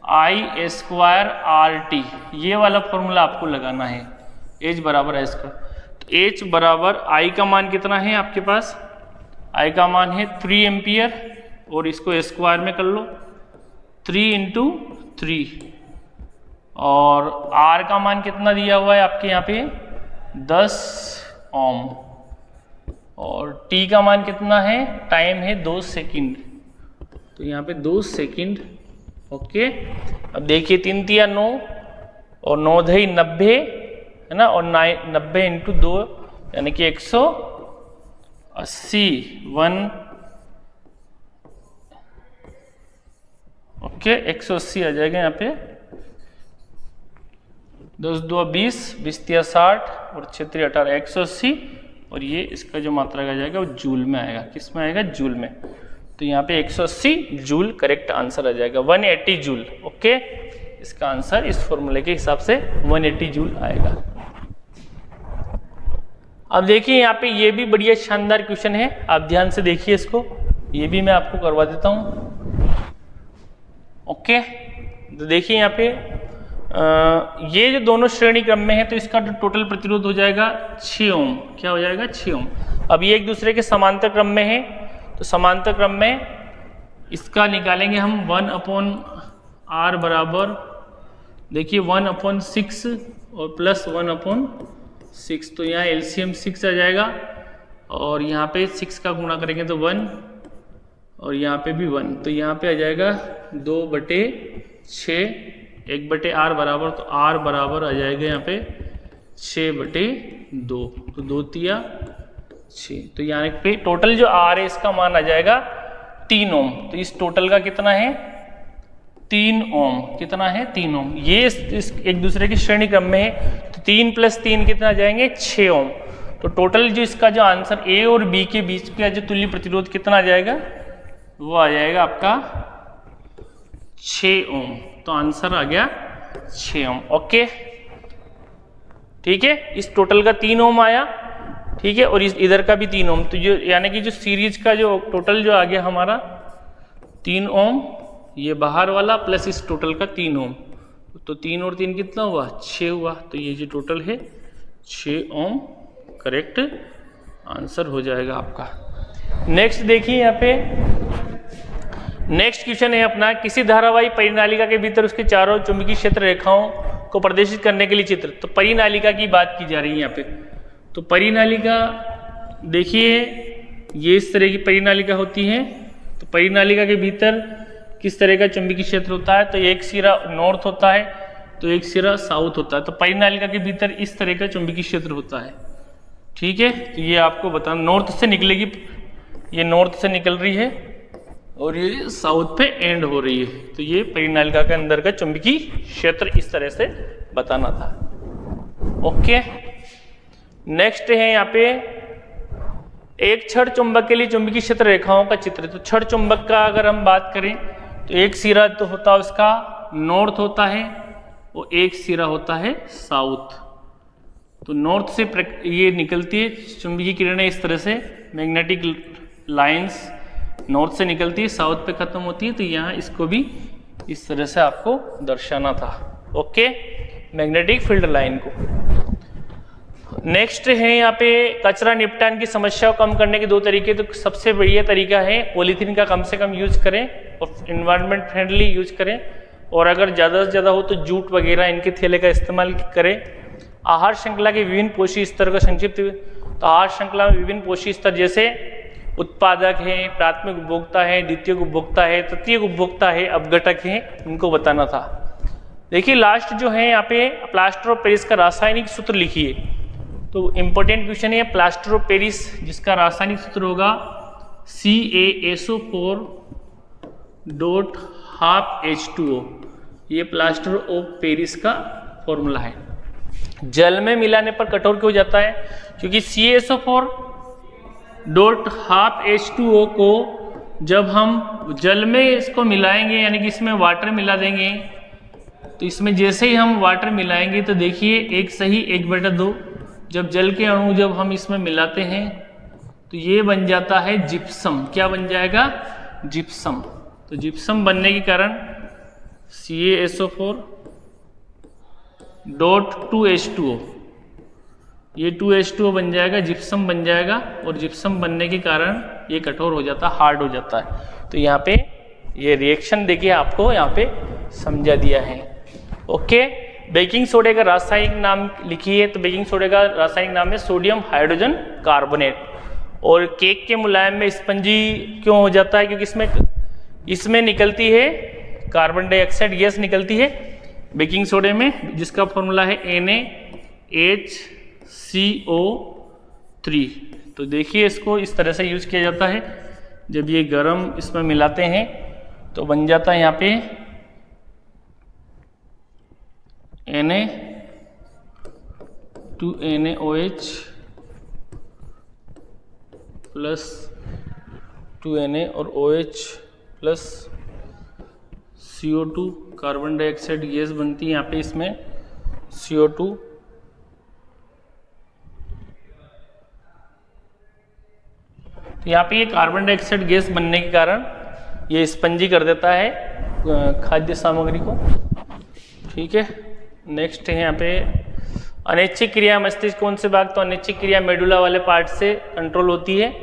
आई स्क्वायर आर टी, ये वाला फॉर्मूला आपको लगाना है, एच बराबर आई स्क्वायर। तो एच बराबर आई का मान कितना है आपके पास, आई का मान है 3 एम्पियर, और इसको स्क्वायर में कर लो 3 × 3, और आर का मान कितना दिया हुआ है आपके यहाँ पे 10 ओम, और टी का मान कितना है, टाइम है 2 सेकंड, तो यहाँ पे 2 सेकंड। ओके, अब देखिए 3 × 9 और 9 × 90 है ना, और 90 × 2 यानी कि 180 1। ओके, 180 आ जाएगा यहाँ पे, 10 2 20, 20 3 60 और 6 3 18, 180, और ये इसका जो मात्रा आ जाएगा वो जूल में आएगा। किस में आएगा, जूल में। तो यहाँ पे 180 जूल करेक्ट आंसर आ जाएगा, 180 जूल। ओके, इसका आंसर इस फॉर्मूले के हिसाब से 180 जूल आएगा। अब देखिए यहाँ पे ये भी बढ़िया शानदार क्वेश्चन है, आप ध्यान से देखिए इसको, ये भी मैं आपको करवा देता हूँ। ओके, तो देखिए यहाँ पे ये जो दोनों श्रेणी क्रम में है, तो इसका टोटल प्रतिरोध हो जाएगा 6 ओम। क्या हो जाएगा, 6 ओम। अब ये एक दूसरे के समांतर क्रम में है, तो समांतर क्रम में इसका निकालेंगे हम 1/r बराबर, देखिए 1/6 और प्लस 1/6, तो यहाँ एलसीएम 6 आ जाएगा, और यहाँ पे 6 का गुणा करेंगे तो 1, और यहाँ पे भी 1, तो यहाँ पे आ जाएगा 2/6, 1/r बराबर, तो r बराबर आ जाएगा यहाँ पे 6/2, तो 2 तिया 6, तो यहाँ पे टोटल जो r है इसका मान आ जाएगा 3 ओम। तो इस टोटल का कितना है, 3 ओम। कितना है, 3 ओम। ये इस एक दूसरे की श्रेणी क्रम में है, तो 3 + 3 कितना आ जाएंगे, 6 ओम। तो टोटल जो इसका जो आंसर ए और बी के बीच का जो तुल्य प्रतिरोध कितना आ जाएगा, वो आ जाएगा आपका 6 ओम। तो आंसर आ गया 6 ओम। ओके, ठीक है, इस टोटल का 3 ओम आया, ठीक है, और इधर का भी 3 ओम। तो जो यानी कि जो सीरीज का जो टोटल जो आ गया हमारा 3 ओम, ये बाहर वाला प्लस इस टोटल का 3 ओम, तो 3 और 3 कितना हुआ, 6 हुआ। तो ये जो टोटल है 6 ओम करेक्ट आंसर हो जाएगा आपका। नेक्स्ट देखिए यहाँ पे नेक्स्ट क्वेश्चन है अपना, किसी धारावाही परिनालिका के भीतर उसके चारों चुंबकीय क्षेत्र रेखाओं को प्रदर्शित करने के लिए चित्र। तो परिनालिका की बात की जा रही है यहाँ पे। तो परिनालिका देखिए, ये इस तरह की परिनालिका होती है। तो परिनालिका के भीतर किस तरह का चुंबकीय क्षेत्र होता है, तो एक सिरा नॉर्थ होता है, तो एक सिरा साउथ होता है। तो परिनालिका के भीतर इस तरह का चुंबकीय क्षेत्र होता है, ठीक है। तो ये आपको बताना, नॉर्थ से निकलेगी, ये नॉर्थ से निकल रही है और ये साउथ पे एंड हो रही है। तो ये परिनालिका के अंदर का चुंबकीय क्षेत्र इस तरह से बताना था। ओके, नेक्स्ट है यहाँ पे एक छड़ चुंबक के लिए चुंबकीय क्षेत्र रेखाओं का चित्र। तो छड़ चुंबक का अगर हम बात करें तो एक सिरा तो होता है उसका नॉर्थ होता है और एक सिरा होता है साउथ। तो नॉर्थ से ये निकलती है चुंबकीय किरणें इस तरह से, मैग्नेटिक लाइंस नॉर्थ से निकलती है, साउथ पे खत्म होती है। तो यहाँ इसको भी इस तरह से आपको दर्शाना था। ओके, मैग्नेटिक फील्ड लाइन को। नेक्स्ट है यहाँ पे कचरा निपटान की समस्या को कम करने के 2 तरीके। तो सबसे बढ़िया तरीका है पॉलीथीन का कम से कम यूज करें और इन्वायरमेंट फ्रेंडली यूज करें, और अगर ज़्यादा से ज़्यादा हो तो जूट वगैरह इनके थैले का इस्तेमाल करें। आहार श्रृंखला के विभिन्न पोषी स्तर का संक्षिप्त। तो आहार श्रृंखला में विभिन्न पोषी स्तर जैसे उत्पादक है, प्राथमिक उपभोक्ता है, द्वितीयक उपभोक्ता है, तृतीयक उपभोक्ता है, अपघटक है, इनको बताना था। देखिए लास्ट जो है यहाँ पे प्लास्टर ऑफ पेरिस का रासायनिक सूत्र लिखिए। तो इंपॉर्टेंट क्वेश्चन है प्लास्टर ऑफ पेरिस, जिसका रासायनिक सूत्र होगा CaSO4.12H2O। ये प्लास्टर ऑफ पेरिस का फॉर्मूला है। जल में मिलाने पर कठोर क्यों जाता है, क्योंकि CaSO4.12H2O को जब हम जल में इसको मिलाएंगे, यानी कि इसमें वाटर मिला देंगे, तो इसमें जैसे ही हम वाटर मिलाएंगे तो देखिए 1 सही 1/2, जब जल के अणु जब हम इसमें मिलाते हैं तो ये बन जाता है जिप्सम। क्या बन जाएगा, जिप्सम। तो जिप्सम बनने के कारण CaSO4 डॉट 2H2O, ये 2H2O बन जाएगा, जिप्सम बन जाएगा, और जिप्सम बनने के कारण ये कठोर हो जाता है, हार्ड हो जाता है। तो यहाँ पे ये रिएक्शन देखिए आपको यहाँ पे समझा दिया है। ओके, बेकिंग सोडे का रासायनिक नाम लिखिए। तो बेकिंग सोडे का रासायनिक नाम है सोडियम हाइड्रोजन कार्बोनेट। और केक के मुलायम में स्पंजी क्यों हो जाता है? क्योंकि इसमें निकलती है कार्बन डाइऑक्साइड गैस निकलती है बेकिंग सोडे में, जिसका फॉर्मूला है NaHCO3। तो देखिए इसको इस तरह से यूज किया जाता है। जब ये गरम इसमें मिलाते हैं तो बन जाता है यहाँ पे Na2NaOH प्लस 2Na और OH plus CO2 carbon dioxide gas बनती है यहाँ पे इसमें CO2। तो यहाँ पे ये कार्बन डाइऑक्साइड गैस बनने के कारण ये स्पंजी कर देता है खाद्य सामग्री को। ठीक है, नेक्स्ट है यहाँ पे अनैच्छिक क्रिया मस्तिष्क कौन से भाग? तो अनैच्छिक क्रिया मेडुला वाले पार्ट से कंट्रोल होती है।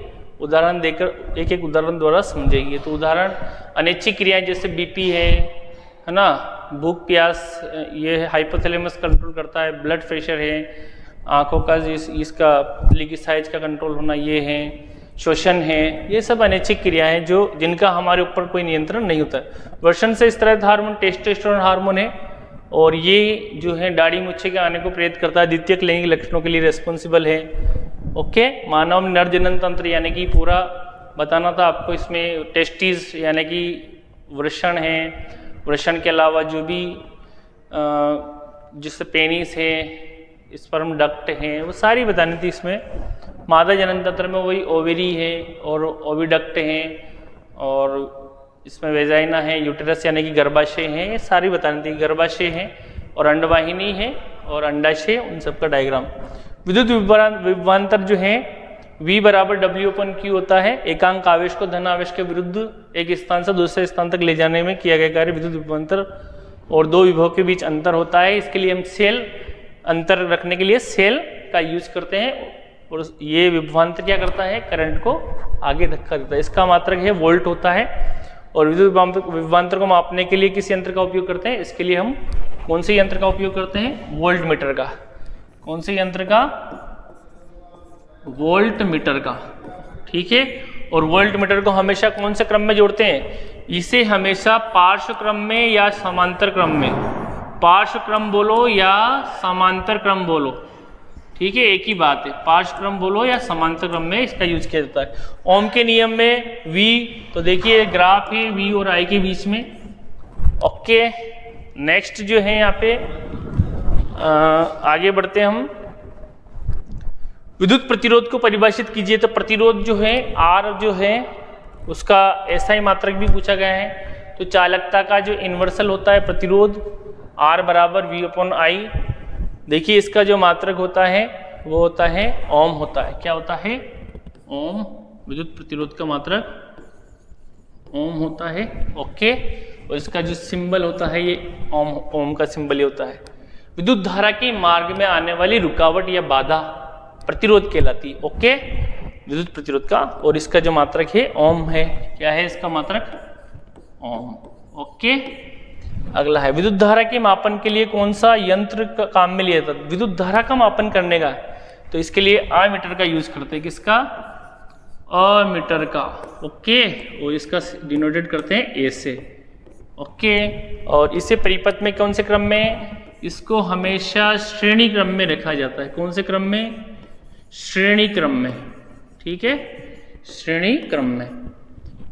उदाहरण देकर एक एक उदाहरण द्वारा समझेंगे। तो उदाहरण अनैच्छिक क्रियाएं जैसे बीपी है ना, भूख प्यास, ये हाइपोथैलेमस कंट्रोल करता है। ब्लड प्रेशर है, आंखों का इसका लिकी साइज का कंट्रोल होना, ये है। श्वसन है, ये सब अनैच्छिक क्रियाएं हैं जो जिनका हमारे ऊपर कोई नियंत्रण नहीं होता है। वर्षण से स्रावित हार्मोन टेस्टोस्टेरोन हार्मोन है, और ये जो है दाढ़ी मूछे के आने को प्रेरित करता है, द्वितीयक लैंगिक लक्षणों के लिए रेस्पॉन्सिबल है। ओके, मानव नर जनन तंत्र यानी कि पूरा बताना था आपको। इसमें टेस्टिस यानी कि वृषण है, वृषण के अलावा जो भी जिससे पेनिस है, स्पर्म डक्ट है, वो सारी बतानी थी इसमें। मादा जनन तंत्र में वही ओवेरी है और ओविडक्ट है, और इसमें वेजाइना है, यूटेरस यानी कि गर्भाशय है, ये सारी बतानी थी। गर्भाशय है और अंडवाहिनी है और अंडाशय, उन सबका डायग्राम। विद्युत विभवांतर जो है V बराबर W/Q होता है। एकांक आवेश को धन आवेश के विरुद्ध एक स्थान से दूसरे स्थान तक ले जाने में किया गया कार्य विद्युत विभवांतर, और दो विभव के बीच अंतर होता है। इसके लिए हम सेल अंतर रखने के लिए सेल का यूज करते हैं, और ये विभवांतर क्या करता है? करंट को आगे धक्का देता है। इसका मात्रक है वोल्ट होता है। और विद्युत विभवांतर को मापने के लिए किस यंत्र का उपयोग करते हैं? इसके लिए हम कौन से यंत्र का उपयोग करते हैं? वोल्ट मीटर का। कौन से यंत्र का? वोल्ट मीटर का। ठीक है, और वोल्ट मीटर को हमेशा कौन से क्रम में जोड़ते हैं? इसे हमेशा पार्श्व क्रम में या समांतर क्रम में, पार्श्व क्रम बोलो या समांतर क्रम बोलो, ठीक है, एक ही बात है। पार्श्व क्रम बोलो या समांतर क्रम में इसका यूज किया जाता है। ओम के नियम में V, तो देखिए ग्राफ है V और I के बीच में। ओके, नेक्स्ट जो है यहाँ पे आगे बढ़ते हैं हम। विद्युत प्रतिरोध को परिभाषित कीजिए। तो प्रतिरोध जो है R जो है उसका ऐसा ही मात्रक भी पूछा गया है। तो चालकता का जो इन्वर्सल होता है प्रतिरोध R बराबर V/I। देखिए इसका जो मात्रक होता है वो होता है ओम होता है। क्या होता है? ओम। विद्युत प्रतिरोध का मात्रक ओम होता है। ओके, और इसका जो सिंबल होता है ये ओम का सिंबल ही होता है। विद्युत धारा के मार्ग में आने वाली रुकावट या बाधा प्रतिरोध कहलाती है। ओके, विद्युत प्रतिरोध का, और इसका जो मात्रक है ओम है। क्या है इसका मात्रक? ओम। ओके, अगला है विद्युत धारा के मापन के लिए कौन सा यंत्र का काम में लिया जाता है? विद्युत धारा का मापन करने का, तो इसके लिए अमीटर का यूज करते हैं। किसका? अमीटर का। ओके, और इसका डिनोटेड करते हैं ए से। ओके, और इसे परिपथ में कौन से क्रम में? इसको हमेशा श्रेणी क्रम में रखा जाता है। कौन से क्रम में? श्रेणी क्रम में। ठीक है, श्रेणी क्रम में।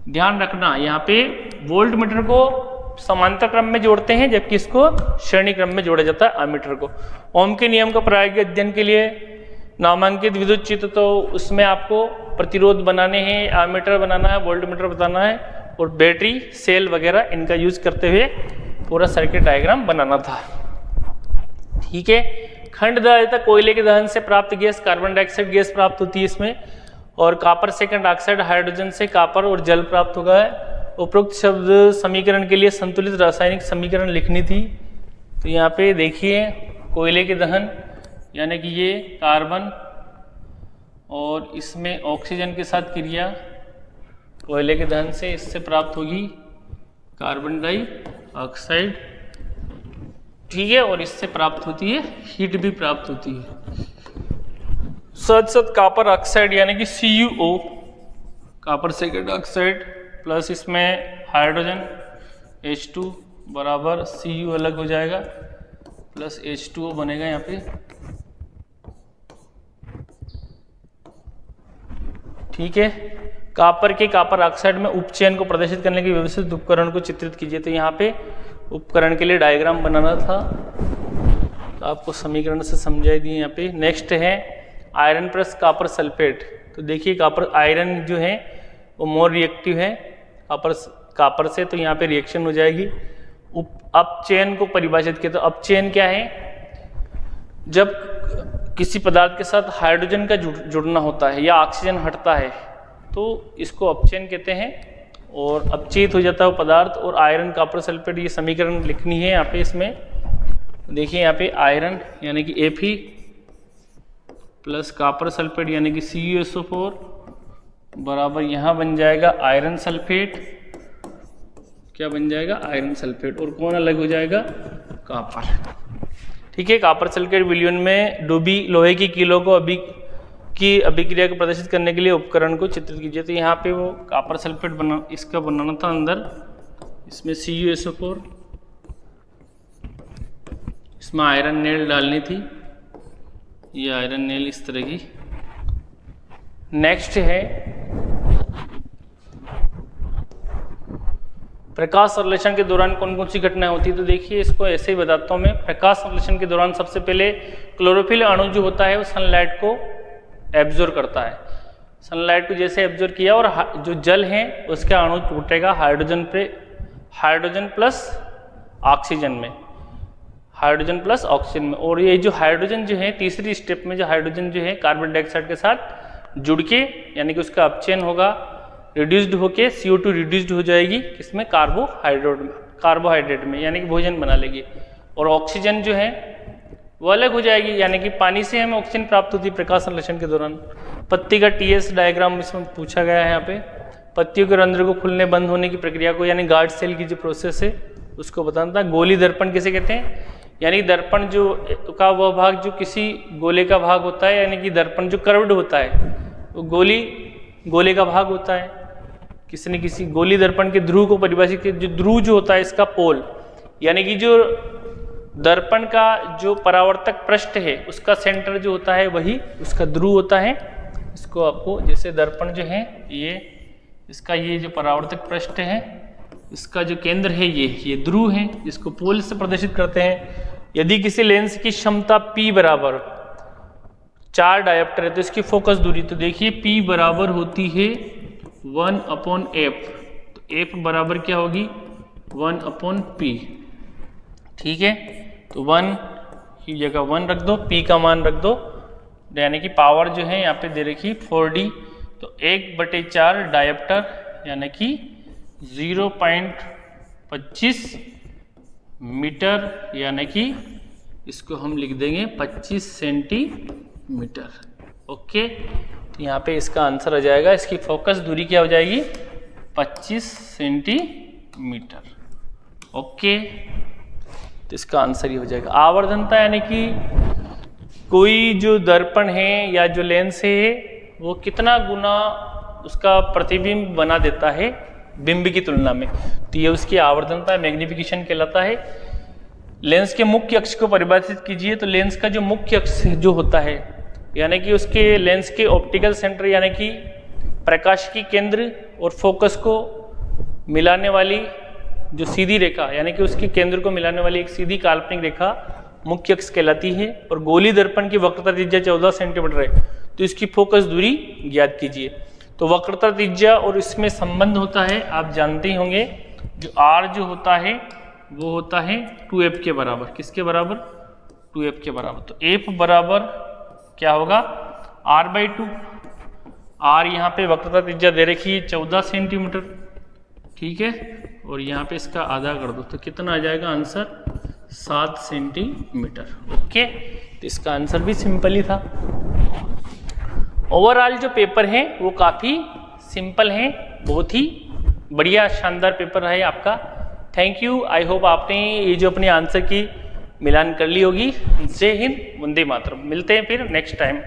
ध्यान रखना यहाँ पे वोल्ट मीटर को समांतर क्रम में जोड़ते हैं, जबकि इसको श्रेणी क्रम में जोड़ा जाता है अमीटर को। ओम के नियम का प्रायोगिक अध्ययन के लिए नामांकित विद्युत चित्र, तो उसमें आपको प्रतिरोध बनाने हैं, अमीटर बनाना है, वोल्ट मीटर बताना है, और बैटरी सेल वगैरह इनका यूज करते हुए पूरा सर्किट डायग्राम बनाना था। ठीक है, खंड दहन कोयले के दहन से प्राप्त गैस कार्बन डाइऑक्साइड गैस प्राप्त होती है इसमें, और कॉपर सेकंड ऑक्साइड हाइड्रोजन से कॉपर और जल प्राप्त होगा है। उपरोक्त शब्द समीकरण के लिए संतुलित रासायनिक समीकरण लिखनी थी। तो यहाँ पे देखिए कोयले के दहन यानी कि ये कार्बन और इसमें ऑक्सीजन के साथ क्रिया कोयले के दहन से इससे प्राप्त होगी कार्बन डाइऑक्साइड, ठीक है, और इससे प्राप्त होती है हीट भी प्राप्त होती है। साथ साथ कॉपर ऑक्साइड यानी कि CuO copper second oxide plus इसमें हाइड्रोजन H2 बराबर Cu अलग हो जाएगा प्लस H2O बनेगा यहाँ पे, ठीक है। कॉपर के कॉपर ऑक्साइड में उपचयन को प्रदर्शित करने के व्यवस्थित उपकरण को चित्रित कीजिए। तो यहाँ पे उपकरण के लिए डायग्राम बनाना था, तो आपको समीकरण से समझाई दी यहाँ पे। नेक्स्ट है आयरन प्लस कॉपर सल्फेट। तो देखिए कॉपर आयरन जो है वो मोर रिएक्टिव है कॉपर से, तो यहाँ पे रिएक्शन हो जाएगी। अपचयन को परिभाषित किया, तो अपचयन क्या है, जब किसी पदार्थ के साथ हाइड्रोजन का जुड़ना होता है या ऑक्सीजन हटता है तो इसको अपचयन कहते हैं और अपचयित हो जाता है वो पदार्थ। और आयरन कॉपर सल्फेट ये समीकरण लिखनी है यहाँ पे। इसमें देखिए यहाँ पे आयरन यानी कि Fe प्लस कॉपर सल्फेट यानी कि CuSO4 बराबर यहाँ बन जाएगा आयरन सल्फेट, क्या बन जाएगा आयरन सल्फेट, और कौन अलग हो जाएगा कॉपर, ठीक है। कॉपर सल्फेट विलयन में डूबी लोहे की कीलों को अभिक्रिया को प्रदर्शित करने के लिए उपकरण को चित्रित कीजिए। तो यहाँ पे वो कॉपर सल्फेट इसका बनाना था अंदर, इसमें CuSO4, इसमें आयरन नेल डालनी थी, ये आयरन नेल इस तरह की। नेक्स्ट है प्रकाश संश्लेषण के दौरान कौन कौन सी घटनाएं होती है। तो देखिए इसको ऐसे ही बताता हूँ मैं। प्रकाश संश्लेषण के दौरान सबसे पहले क्लोरोफिल अणु जो होता है वो सनलाइट को एब्जॉर्ब करता है, सनलाइट को जैसे एब्जॉर्ब किया और जो जल है उसका अणु टूटेगा हाइड्रोजन प्लस ऑक्सीजन में, हाइड्रोजन प्लस ऑक्सीजन में। और ये जो हाइड्रोजन जो है तीसरी स्टेप में जो हाइड्रोजन जो है कार्बन डाइऑक्साइड के साथ जुड़ के यानी कि उसका अपचयन होगा, रिड्यूस्ड होके CO2 रिड्यूस्ड हो जाएगी किसमें कार्बोहाइड्रेट में यानी कि भोजन बना लेगी। और ऑक्सीजन जो है वो अलग हो जाएगी यानी कि पानी से हमें ऑक्सीजन प्राप्त होती है प्रकाश संश्लेषण के दौरान। पत्ती का TS डायग्राम इसमें पूछा गया है यहाँ पे। पत्तियों के रंध्र को खुलने बंद होने की प्रक्रिया को यानी गार्ड सेल की जो प्रोसेस है उसको बताना था। गोली दर्पण किसे कहते हैं, यानी दर्पण जो का वह भाग जो किसी गोले का भाग होता है, यानी कि दर्पण जो कर्व्ड होता है वो गोले का भाग होता है। किसी न किसी गोली दर्पण के ध्रुव को परिभाषित किया, जो ध्रुव जो होता है इसका पोल यानी कि जो दर्पण का जो परावर्तक पृष्ठ है उसका सेंटर जो होता है वही उसका ध्रुव होता है। इसको आपको जैसे दर्पण जो है ये इसका ये जो परावर्तक पृष्ठ है इसका जो केंद्र है ये ध्रुव है, जिसको पोल से प्रदर्शित करते हैं। यदि किसी लेंस की क्षमता P बराबर 4 डायोप्टर है तो इसकी फोकस दूरी, तो देखिए P बराबर होती है 1/f, तो f बराबर क्या होगी 1/p, ठीक है। तो 1 की जगह 1 रख दो, p का मान रख दो, यानी कि पावर जो है यहाँ पे दे रखी 4d, तो 1/4 डायोप्टर यानी कि 0.25 मीटर, यानी कि इसको हम लिख देंगे 25 सेंटीमीटर। ओके, तो यहाँ पे इसका आंसर आ जाएगा, इसकी फोकस दूरी क्या हो जाएगी 25 सेंटीमीटर। ओके, तो इसका आंसर ही हो जाएगा आवर्धनता, यानी कि कोई जो दर्पण है या जो लेंस है वो कितना गुना उसका प्रतिबिंब बना देता है बिंब की तुलना में, तो ये उसकी आवर्धनता मैग्निफिकेशन कहलाता है। लेंस के मुख्य अक्ष को परिभाषित कीजिए, तो लेंस का जो मुख्य अक्ष जो होता है यानी कि उसके लेंस के ऑप्टिकल सेंटर यानी कि प्रकाश की केंद्र और फोकस को मिलाने वाली जो सीधी रेखा यानी कि उसके केंद्र को मिलाने वाली एक सीधी काल्पनिक रेखा मुख्य अक्ष कहलाती है। और गोली दर्पण की वक्रता त्रिज्या 14 सेंटीमीटर है, तो इसकी फोकस दूरी ज्ञात कीजिए। तो वक्रता त्रिज्या और इसमें संबंध होता है, आप जानते ही होंगे, जो R जो होता है वो होता है 2f के बराबर। किसके बराबर 2f के बराबर। तो f बराबर क्या होगा R/2। R यहाँ पे वक्रता त्रिज्या दे रखी है 14 सेंटीमीटर, ठीक है, और यहाँ पे इसका आधा कर दो तो कितना आ जाएगा आंसर, 7 सेंटीमीटर। ओके, तो इसका आंसर भी सिंपल ही था। ओवरऑल जो पेपर है वो काफ़ी सिंपल है, बहुत ही बढ़िया शानदार पेपर है आपका। Thank you. आई होप आपने ये जो अपने आंसर की मिलान कर ली होगी। जय हिंद, वंदे मातरम। मिलते हैं फिर नेक्स्ट टाइम।